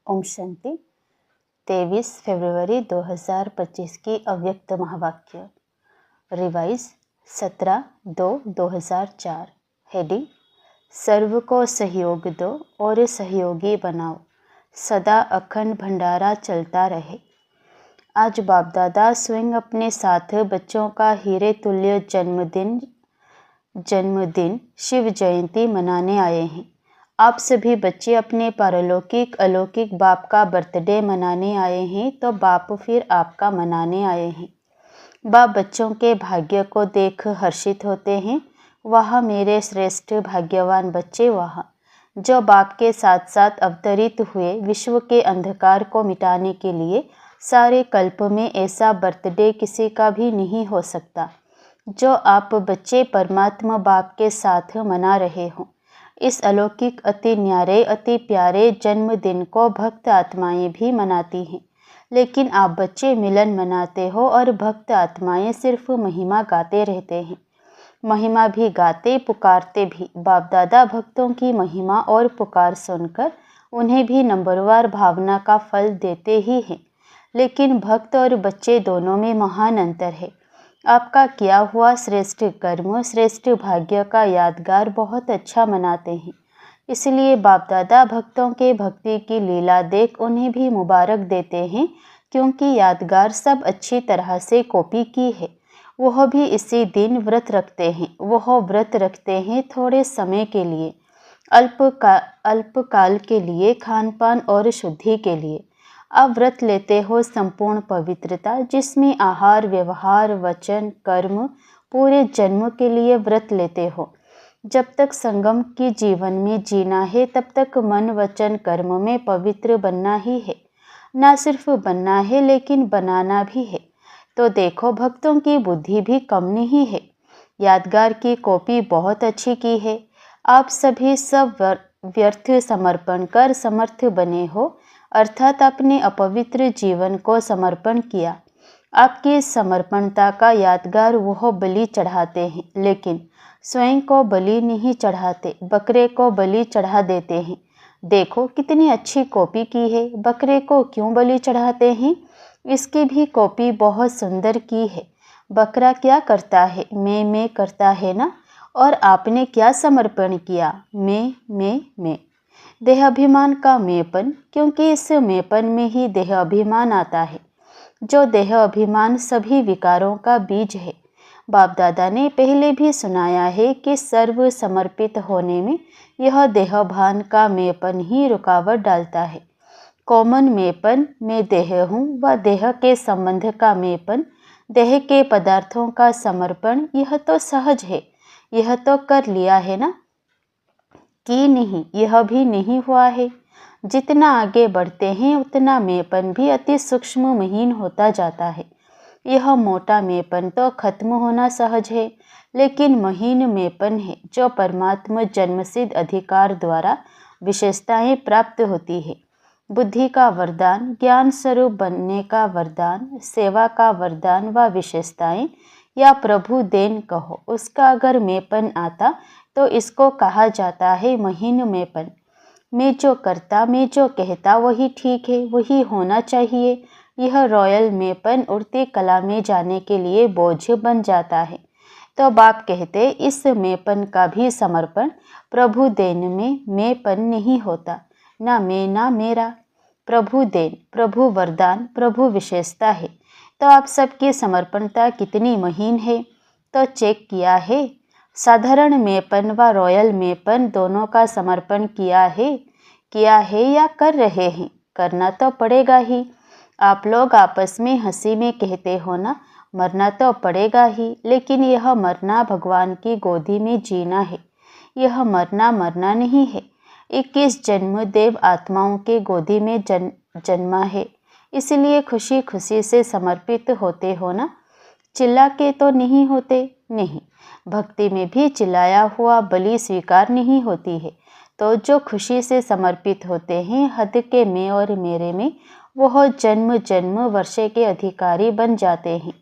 ओम शांति। 23 फरवरी 2025 की अव्यक्त महावाक्य रिवाइज 17/2/2004। हेडिंग सर्व को सहयोग दो और सहयोगी बनाओ, सदा अखंड भंडारा चलता रहे। आज बाप दादा स्वयं अपने साथ बच्चों का हीरे तुल्य जन्मदिन शिव जयंती मनाने आए हैं। आप सभी बच्चे अपने पारलौकिक अलौकिक बाप का बर्थडे मनाने आए हैं, तो बाप फिर आपका मनाने आए हैं। बाप बच्चों के भाग्य को देख हर्षित होते हैं। वह मेरे श्रेष्ठ भाग्यवान बच्चे, वह जो बाप के साथ साथ अवतरित हुए विश्व के अंधकार को मिटाने के लिए। सारे कल्प में ऐसा बर्थडे किसी का भी नहीं हो सकता जो आप बच्चे परमात्मा बाप के साथ मना रहे हों। इस अलौकिक अति न्यारे अति प्यारे जन्मदिन को भक्त आत्माएं भी मनाती हैं, लेकिन आप बच्चे मिलन मनाते हो और भक्त आत्माएं सिर्फ महिमा गाते रहते हैं। महिमा भी गाते, पुकारते भी। बाप दादा भक्तों की महिमा और पुकार सुनकर उन्हें भी नंबरवार भावना का फल देते ही हैं, लेकिन भक्त और बच्चे दोनों में महान अंतर है। आपका किया हुआ श्रेष्ठ कर्म, श्रेष्ठ भाग्य का यादगार बहुत अच्छा मनाते हैं। इसलिए बाप दादा भक्तों के भक्ति की लीला देख उन्हें भी मुबारक देते हैं, क्योंकि यादगार सब अच्छी तरह से कॉपी की है। वह भी इसी दिन व्रत रखते हैं। वह व्रत रखते हैं थोड़े समय के लिए, अल्पकाल के लिए, खान पान और शुद्धि के लिए। आप व्रत लेते हो संपूर्ण पवित्रता, जिसमें आहार, व्यवहार, वचन, कर्म पूरे जन्म के लिए व्रत लेते हो। जब तक संगम की जीवन में जीना है, तब तक मन, वचन, कर्म में पवित्र बनना ही है। ना सिर्फ बनना है, लेकिन बनाना भी है। तो देखो, भक्तों की बुद्धि भी कम नहीं है। यादगार की कॉपी बहुत अच्छी की है। आप सभी सब व्यर्थ समर्पण कर समर्थ बने हो, अर्थात अपने अपवित्र जीवन को समर्पण किया। आपकी समर्पणता का यादगार वह बलि चढ़ाते हैं, लेकिन स्वयं को बलि नहीं चढ़ाते, बकरे को बलि चढ़ा देते हैं। देखो कितनी अच्छी कॉपी की है। बकरे को क्यों बलि चढ़ाते हैं? इसकी भी कॉपी बहुत सुंदर की है। बकरा क्या करता है? मैं करता है ना। और आपने क्या समर्पण किया? मैं। देह अभिमान का मेपन, क्योंकि इस मेपन में ही देह अभिमान आता है। जो देह अभिमान सभी विकारों का बीज है। बाप दादा ने पहले भी सुनाया है कि सर्व समर्पित होने में यह देहभान का मेपन ही रुकावट डालता है। कॉमन मेपन, मैं देह हूँ, व देह के संबंध का मेपन, देह के पदार्थों का समर्पण, यह तो सहज है। यह तो कर लिया है ना कि नहीं, यह भी नहीं हुआ है। जितना आगे बढ़ते हैं उतना मेपन भी अति सूक्ष्म महीन होता जाता है। यह मोटा मेपन तो खत्म होना सहज है, लेकिन महीन मेपन है जो परमात्मा जन्मसिद्ध अधिकार द्वारा विशेषताएं प्राप्त होती है। बुद्धि का वरदान, ज्ञान स्वरूप बनने का वरदान, सेवा का वरदान व विशेषताएं, या प्रभु देन कहो, उसका अगर मेपन आता तो इसको कहा जाता है महीन मेपन। मैं जो करता, मैं जो कहता वही ठीक है, वही होना चाहिए। यह रॉयल मेपन उड़ती कला में जाने के लिए बोझ बन जाता है। तो बाप कहते, इस मेपन का भी समर्पण प्रभु देन में मेपन नहीं होता। ना मैं ना मेरा। प्रभु देन, प्रभु वरदान, प्रभु विशेषता है। तो आप सबकी समर्पणता कितनी महीन है, तो चेक किया है? साधारण मेपन व रॉयल मेपन दोनों का समर्पण किया है या कर रहे हैं? करना तो पड़ेगा ही। आप लोग आपस में हंसी में कहते हो ना, मरना तो पड़ेगा ही, लेकिन यह मरना भगवान की गोदी में जीना है। यह मरना नहीं है। 21 जन्म देव आत्माओं के गोदी में जन्मा है, इसलिए खुशी खुशी से समर्पित होते हो ना। चिल्ला के तो नहीं होते, नहीं। भक्ति में भी चिल्लाया हुआ बलि स्वीकार नहीं होती है। तो जो खुशी से समर्पित होते हैं हद के मैं और मेरे में, वह जन्म वर्षे के अधिकारी बन जाते हैं।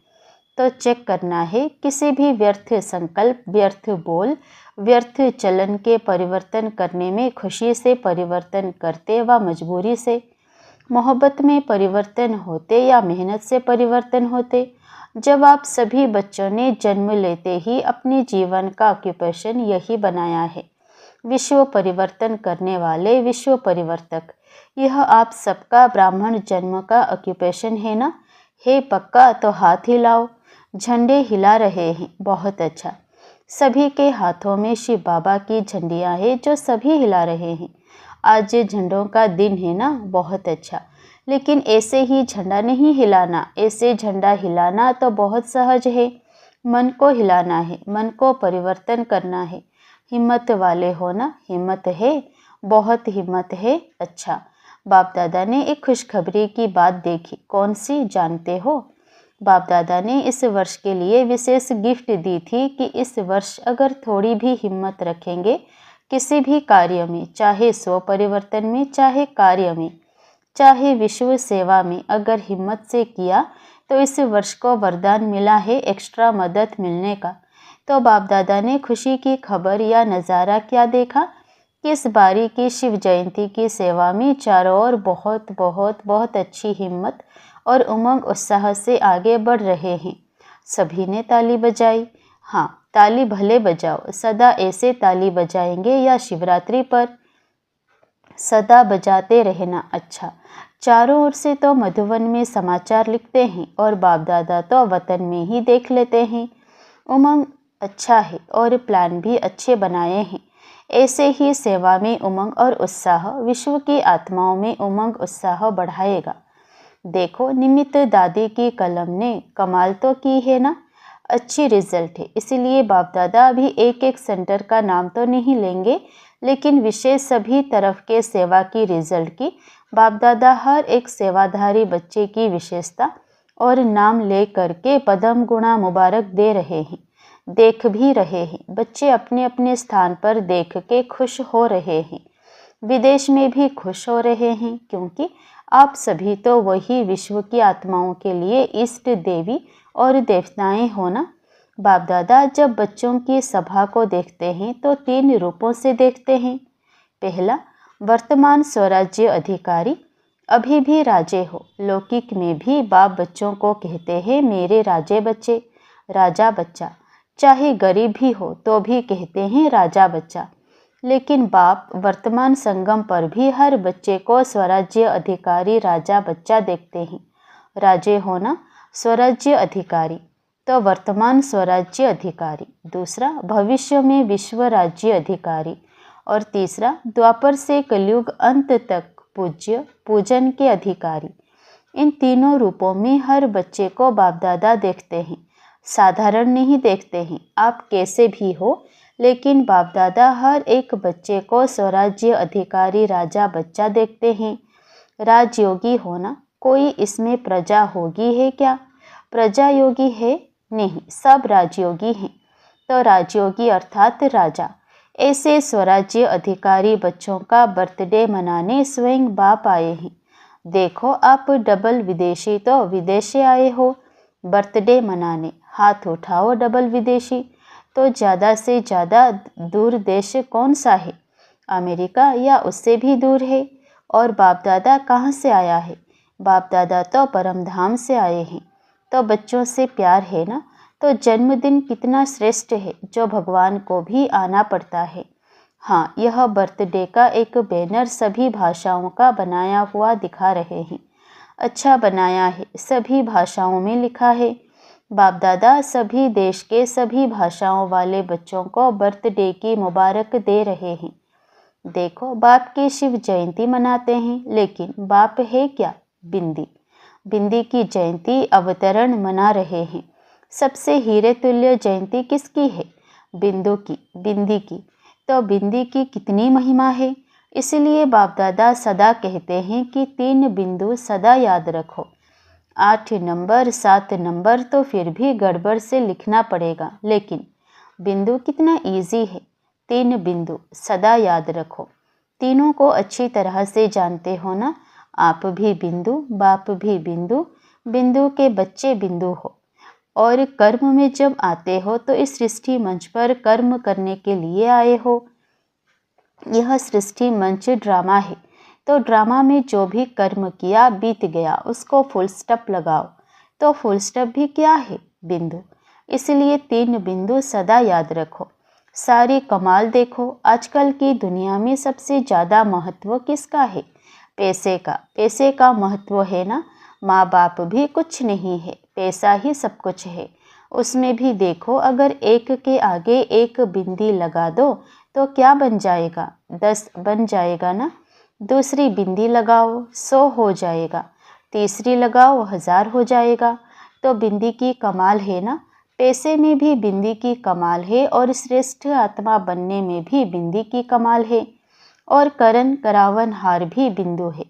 तो चेक करना है, किसी भी व्यर्थ संकल्प, व्यर्थ बोल, व्यर्थ चलन के परिवर्तन करने में खुशी से परिवर्तन करते व मजबूरी से। मोहब्बत में परिवर्तन होते या मेहनत से परिवर्तन होते? जब आप सभी बच्चों ने जन्म लेते ही अपने जीवन का ऑक्यूपेशन यही बनाया है, विश्व परिवर्तन करने वाले विश्व परिवर्तक, यह आप सबका ब्राह्मण जन्म का ऑक्यूपेशन है ना? हे पक्का, तो हाथ हिलाओ। झंडे हिला रहे हैं, बहुत अच्छा। सभी के हाथों में शिव बाबा की झंडियाँ हैं जो सभी हिला रहे हैं। आज झंडों का दिन है ना, बहुत अच्छा। लेकिन ऐसे ही झंडा नहीं हिलाना, ऐसे झंडा हिलाना तो बहुत सहज है। मन को हिलाना है, मन को परिवर्तन करना है। हिम्मत वाले हो ना? हिम्मत है, बहुत हिम्मत है। अच्छा, बाप दादा ने एक खुशखबरी की बात देखी, कौन सी जानते हो? बाप दादा ने इस वर्ष के लिए विशेष गिफ्ट दी थी कि इस वर्ष अगर थोड़ी भी हिम्मत रखेंगे किसी भी कार्य में, चाहे स्व परिवर्तन में, चाहे कार्य में, चाहे विश्व सेवा में, अगर हिम्मत से किया तो इस वर्ष को वरदान मिला है एक्स्ट्रा मदद मिलने का। तो बाप दादा ने खुशी की खबर या नज़ारा क्या देखा कि इस बारी की शिव जयंती की सेवा में चारों ओर बहुत बहुत बहुत अच्छी हिम्मत और उमंग उत्साह से आगे बढ़ रहे हैं। सभी ने ताली बजाई। हाँ, ताली भले बजाओ, सदा ऐसे ताली बजाएंगे या शिवरात्रि पर सदा बजाते रहना। अच्छा, चारों ओर से तो मधुवन में समाचार लिखते हैं और बाप दादा तो वतन में ही देख लेते हैं। उमंग अच्छा है और प्लान भी अच्छे बनाए हैं। ऐसे ही सेवा में उमंग और उत्साह विश्व की आत्माओं में उमंग उत्साह बढ़ाएगा। देखो, निमित्त दादी की कलम ने कमाल तो की है ना? अच्छी रिजल्ट है। इसीलिए बाप दादा अभी एक एक सेंटर का नाम तो नहीं लेंगे, लेकिन विशेष सभी तरफ के सेवा की रिजल्ट की बाप दादा हर एक सेवाधारी बच्चे की विशेषता और नाम ले करके पदम गुणा मुबारक दे रहे हैं, देख भी रहे हैं। बच्चे अपने अपने स्थान पर देख के खुश हो रहे हैं, विदेश में भी खुश हो रहे हैं, क्योंकि आप सभी तो वही विश्व की आत्माओं के लिए इष्ट देवी और देवताएं हो ना। बाप दादा जब बच्चों की सभा को देखते हैं तो 3 रूपों से देखते हैं। पहला, वर्तमान स्वराज्य अधिकारी, अभी भी राजे हो। लौकिक में भी बाप बच्चों को कहते हैं मेरे राजे बच्चे, राजा बच्चा। चाहे गरीब भी हो तो भी कहते हैं राजा बच्चा। लेकिन बाप वर्तमान संगम पर भी हर बच्चे को स्वराज्य अधिकारी राजा बच्चा देखते हैं। राजे होना, स्वराज्य अधिकारी, तो वर्तमान स्वराज्य अधिकारी। दूसरा, भविष्य में विश्व राज्य अधिकारी। और तीसरा, द्वापर से कलयुग अंत तक पूज्य पूजन के अधिकारी। इन तीनों रूपों में हर बच्चे को बाप दादा देखते हैं, साधारण नहीं देखते हैं। आप कैसे भी हो, लेकिन बाप दादा हर एक बच्चे को स्वराज्य अधिकारी राजा बच्चा देखते हैं। राजयोगी होना, कोई इसमें प्रजा होगी है क्या? प्रजा योगी है? नहीं, सब राजयोगी हैं। तो राजयोगी अर्थात राजा। ऐसे स्वराज्य अधिकारी बच्चों का बर्थडे मनाने स्वयं बाप आए हैं। देखो, आप डबल विदेशी तो विदेश से आए हो बर्थडे मनाने। हाथ उठाओ डबल विदेशी। तो ज़्यादा से ज़्यादा दूर देश कौन सा है? अमेरिका या उससे भी दूर है? और बाप दादा कहाँ से आया है? बाप दादा तो परमधाम से आए हैं। तो बच्चों से प्यार है ना? तो जन्मदिन कितना श्रेष्ठ है जो भगवान को भी आना पड़ता है। हाँ, यह बर्थडे का एक बैनर सभी भाषाओं का बनाया हुआ दिखा रहे हैं। अच्छा बनाया है, सभी भाषाओं में लिखा है। बाप दादा सभी देश के सभी भाषाओं वाले बच्चों को बर्थडे की मुबारक दे रहे हैं। देखो, बाप की शिव जयंती मनाते हैं, लेकिन बाप है क्या? बिंदी। बिंदी की जयंती अवतरण मना रहे हैं। सबसे हीरे तुल्य जयंती किसकी है? बिंदु की, बिंदी की। तो बिंदी की कितनी महिमा है। इसलिए बाप दादा सदा कहते हैं कि 3 बिंदु सदा याद रखो। 8 नंबर 7 नंबर तो फिर भी गड़बड़ से लिखना पड़ेगा, लेकिन बिंदु कितना इजी है। 3 बिंदु सदा याद रखो। तीनों को अच्छी तरह से जानते हो ना? आप भी बिंदु, बाप भी बिंदु, बिंदु के बच्चे बिंदु हो। और कर्म में जब आते हो तो इस सृष्टि मंच पर कर्म करने के लिए आए हो। यह सृष्टि मंच ड्रामा है। तो ड्रामा में जो भी कर्म किया बीत गया उसको फुल स्टॉप लगाओ। तो फुल स्टॉप भी क्या है? बिंदु। इसलिए 3 बिंदु सदा याद रखो। सारी कमाल देखो, आजकल की दुनिया में सबसे ज़्यादा महत्व किसका है? पैसे का। पैसे का महत्व है ना। माँ बाप भी कुछ नहीं है, पैसा ही सब कुछ है। उसमें भी देखो, अगर एक के आगे एक बिंदी लगा दो तो क्या बन जाएगा? 10 बन जाएगा ना। दूसरी बिंदी लगाओ 100 हो जाएगा, तीसरी लगाओ 1000 हो जाएगा। तो बिंदी की कमाल है ना। पैसे में भी बिंदी की कमाल है और श्रेष्ठ आत्मा बनने में भी बिंदी की कमाल है। और करण करावन हार भी बिंदु है।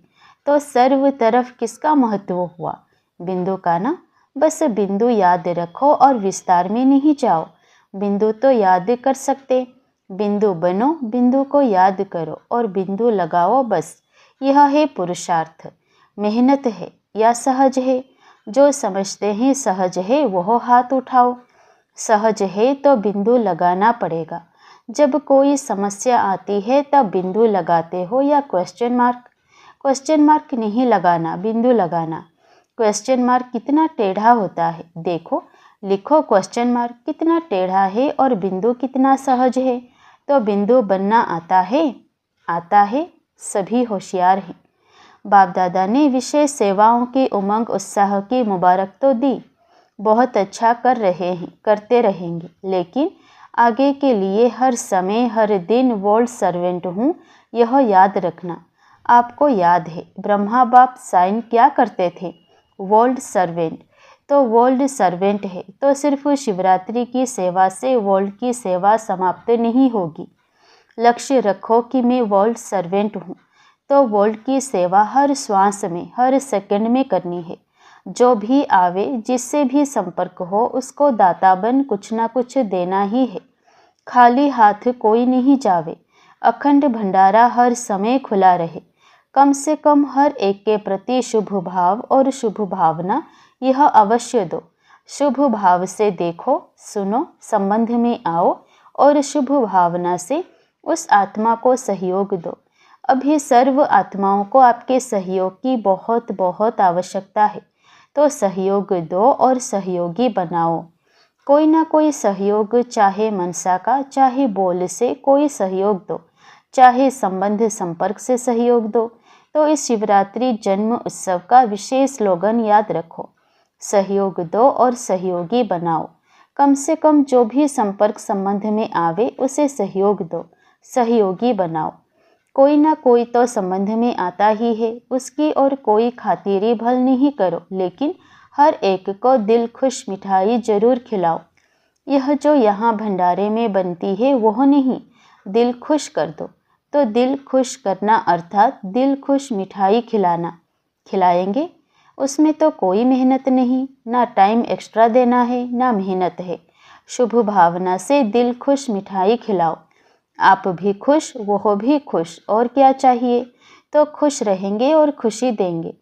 तो सर्व तरफ किसका महत्व हुआ? बिंदु का ना। बस बिंदु याद रखो और विस्तार में नहीं जाओ। बिंदु तो याद कर सकते, बिंदु बनो, बिंदु को याद करो और बिंदु लगाओ। बस यह है पुरुषार्थ। मेहनत है या सहज है? जो समझते हैं सहज है वह हाथ उठाओ। सहज है तो बिंदु लगाना पड़ेगा। जब कोई समस्या आती है तब बिंदु लगाते हो या क्वेश्चन मार्क? क्वेश्चन मार्क नहीं लगाना, बिंदु लगाना। क्वेश्चन मार्क कितना टेढ़ा होता है, देखो लिखो क्वेश्चन मार्क कितना टेढ़ा है और बिंदु कितना सहज है। तो बिंदु बनना आता है? आता है। सभी होशियार हैं। बाप दादा ने विशेष सेवाओं की उमंग उत्साह की मुबारक तो दी। बहुत अच्छा कर रहे हैं, करते रहेंगे, लेकिन आगे के लिए हर समय हर दिन वर्ल्ड सर्वेंट हूँ, यह याद रखना। आपको याद है ब्रह्मा बाप साइन क्या करते थे? World servant. तो वर्ल्ड सर्वेंट है तो सिर्फ शिवरात्रि की सेवा से वर्ल्ड की सेवा समाप्त नहीं होगी। लक्ष्य रखो कि मैं वर्ल्ड सर्वेंट हूँ, तो वर्ल्ड की सेवा हर श्वास में हर सेकंड में करनी है। जो भी आवे, जिससे भी संपर्क हो, उसको दाता बन कुछ ना कुछ देना ही है। खाली हाथ कोई नहीं जावे। अखंड भंडारा हर समय खुला रहे। कम से कम हर एक के प्रति शुभ भाव और शुभ भावना यह अवश्य दो। शुभ भाव से देखो, सुनो, संबंध में आओ और शुभ भावना से उस आत्मा को सहयोग दो। अभी सर्व आत्माओं को आपके सहयोग की बहुत बहुत आवश्यकता है, तो सहयोग दो और सहयोगी बनाओ। कोई ना कोई सहयोग, चाहे मनसा का, चाहे बोल से कोई सहयोग दो, चाहे संबंध संपर्क से सहयोग दो। तो इस शिवरात्रि जन्म उत्सव का विशेष स्लोगन याद रखो, सहयोग दो और सहयोगी बनाओ। कम से कम जो भी संपर्क संबंध में आवे उसे सहयोग दो, सहयोगी बनाओ। कोई ना कोई तो संबंध में आता ही है, उसकी और कोई खातिरी भल नहीं करो, लेकिन हर एक को दिल खुश मिठाई जरूर खिलाओ। यह जो यहाँ भंडारे में बनती है वह नहीं, दिल खुश कर दो। तो दिल खुश करना अर्थात दिल खुश मिठाई खिलाना। खिलाएंगे? उसमें तो कोई मेहनत नहीं, ना टाइम एक्स्ट्रा देना है, ना मेहनत है। शुभ भावना से दिल खुश मिठाई खिलाओ। आप भी खुश, वो भी खुश, और क्या चाहिए। तो खुश रहेंगे और खुशी देंगे।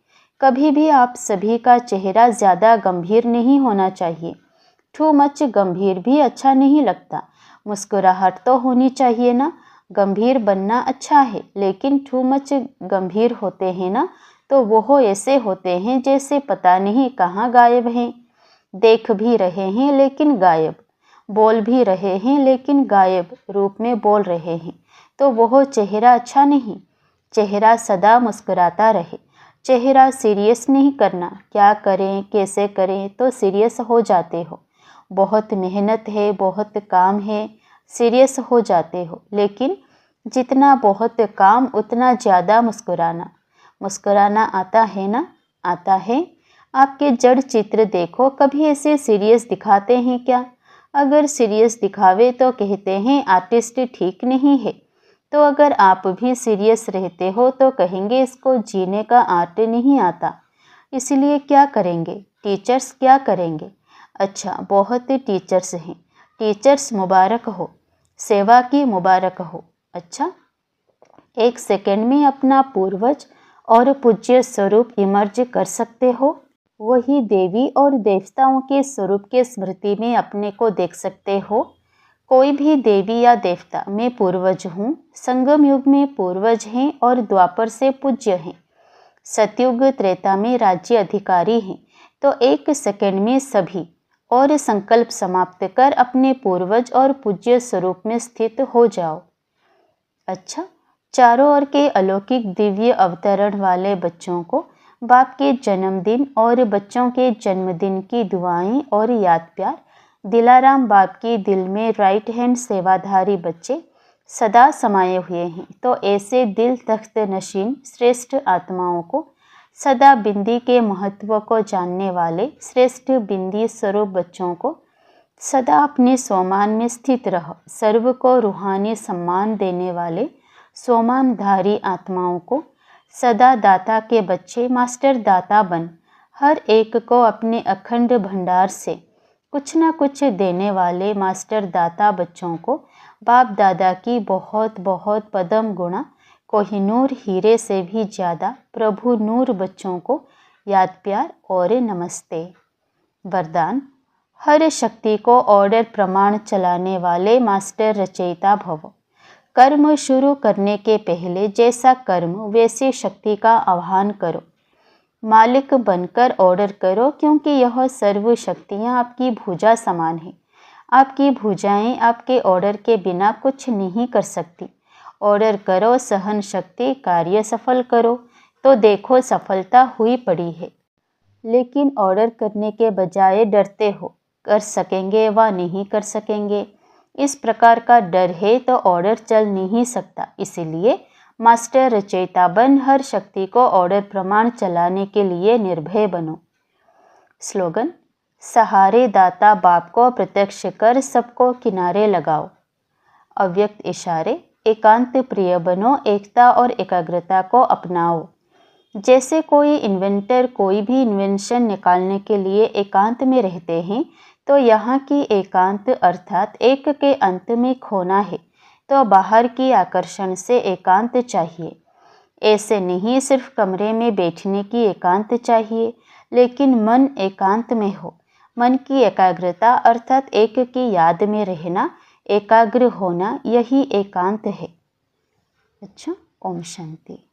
कभी भी आप सभी का चेहरा ज़्यादा गंभीर नहीं होना चाहिए। टू मच गंभीर भी अच्छा नहीं लगता। मुस्कुराहट तो होनी चाहिए ना। गंभीर बनना अच्छा है, लेकिन टू मच गंभीर होते हैं ना, तो वो ऐसे होते हैं जैसे पता नहीं कहाँ गायब हैं। देख भी रहे हैं लेकिन गायब, बोल भी रहे हैं लेकिन गायब रूप में बोल रहे हैं। तो वह चेहरा अच्छा नहीं। चेहरा सदा मुस्कुराता रहे। चेहरा सीरियस नहीं करना। क्या करें कैसे करें तो सीरियस हो जाते हो। बहुत मेहनत है, बहुत काम है, सीरियस हो जाते हो। लेकिन जितना बहुत काम उतना ज़्यादा मुस्कुराना। मुस्कुराना आता है ना? आता है। आपके जड़ चित्र देखो, कभी ऐसे सीरियस दिखाते हैं क्या? अगर सीरियस दिखावे तो कहते हैं आर्टिस्ट ठीक नहीं है। तो अगर आप भी सीरियस रहते हो तो कहेंगे इसको जीने का आर्ट नहीं आता। इसलिए क्या करेंगे? टीचर्स क्या करेंगे? अच्छा, बहुत टीचर्स हैं। टीचर्स मुबारक हो, सेवा की मुबारक हो। अच्छा, एक सेकंड में अपना पूर्वज और पूज्य स्वरूप इमर्ज कर सकते हो। वही देवी और देवताओं के स्वरूप के स्मृति में अपने को देख सकते हो। कोई भी देवी या देवता मैं पूर्वज हूँ, संगम युग में पूर्वज हैं और द्वापर से पूज्य हैं, सतयुग त्रेता में राज्य अधिकारी हैं, तो एक सेकंड में सभी और संकल्प समाप्त कर अपने पूर्वज और पूज्य स्वरूप में स्थित हो जाओ। अच्छा, चारों ओर के अलौकिक दिव्य अवतरण वाले बच्चों को बाप के जन्मदिन और बच्चों के जन्मदिन की दुआएं और याद प्यार। दिलाराम बाप की दिल में राइट हैंड सेवाधारी बच्चे सदा समाये हुए हैं, तो ऐसे दिल तख्त नशीन श्रेष्ठ आत्माओं को, सदा बिंदी के महत्व को जानने वाले श्रेष्ठ बिंदी स्वरूप बच्चों को, सदा अपने सोमान में स्थित रह सर्व को रूहानी सम्मान देने वाले सोमानधारी आत्माओं को, सदा दाता के बच्चे मास्टर दाता बन हर एक को अपने अखंड भंडार से कुछ न कुछ देने वाले मास्टर दाता बच्चों को बाप दादा की बहुत बहुत पदम गुणा कोहिनूर हीरे से भी ज़्यादा प्रभु नूर बच्चों को याद प्यार और नमस्ते। वरदान, हर शक्ति को ऑर्डर प्रमाण चलाने वाले मास्टर रचयिता भव। कर्म शुरू करने के पहले जैसा कर्म वैसी शक्ति का आह्वान करो, मालिक बनकर ऑर्डर करो, क्योंकि यह सर्व शक्तियाँ आपकी भुजा समान है। आपकी भुजाएं आपके ऑर्डर के बिना कुछ नहीं कर सकती। ऑर्डर करो, सहन शक्ति, कार्य सफल करो, तो देखो सफलता हुई पड़ी है। लेकिन ऑर्डर करने के बजाय डरते हो, कर सकेंगे व नहीं कर सकेंगे, इस प्रकार का डर है तो ऑर्डर चल नहीं सकता। इसीलिए मास्टर रचयिता बन हर शक्ति को ऑर्डर प्रमाण चलाने के लिए निर्भय बनो। स्लोगन, सहारे दाता बाप को प्रत्यक्ष कर सबको किनारे लगाओ। अव्यक्त इशारे, एकांत प्रिय बनो, एकता और एकाग्रता को अपनाओ। जैसे कोई इन्वेंटर कोई भी इन्वेंशन निकालने के लिए एकांत में रहते हैं, तो यहाँ की एकांत अर्थात एक के अंत में खोना है, तो बाहर की आकर्षण से एकांत चाहिए। ऐसे नहीं सिर्फ कमरे में बैठने की एकांत चाहिए, लेकिन मन एकांत में हो। मन की एकाग्रता अर्थात एक की याद में रहना, एकाग्र होना, यही एकांत है। अच्छा, ओम शांति।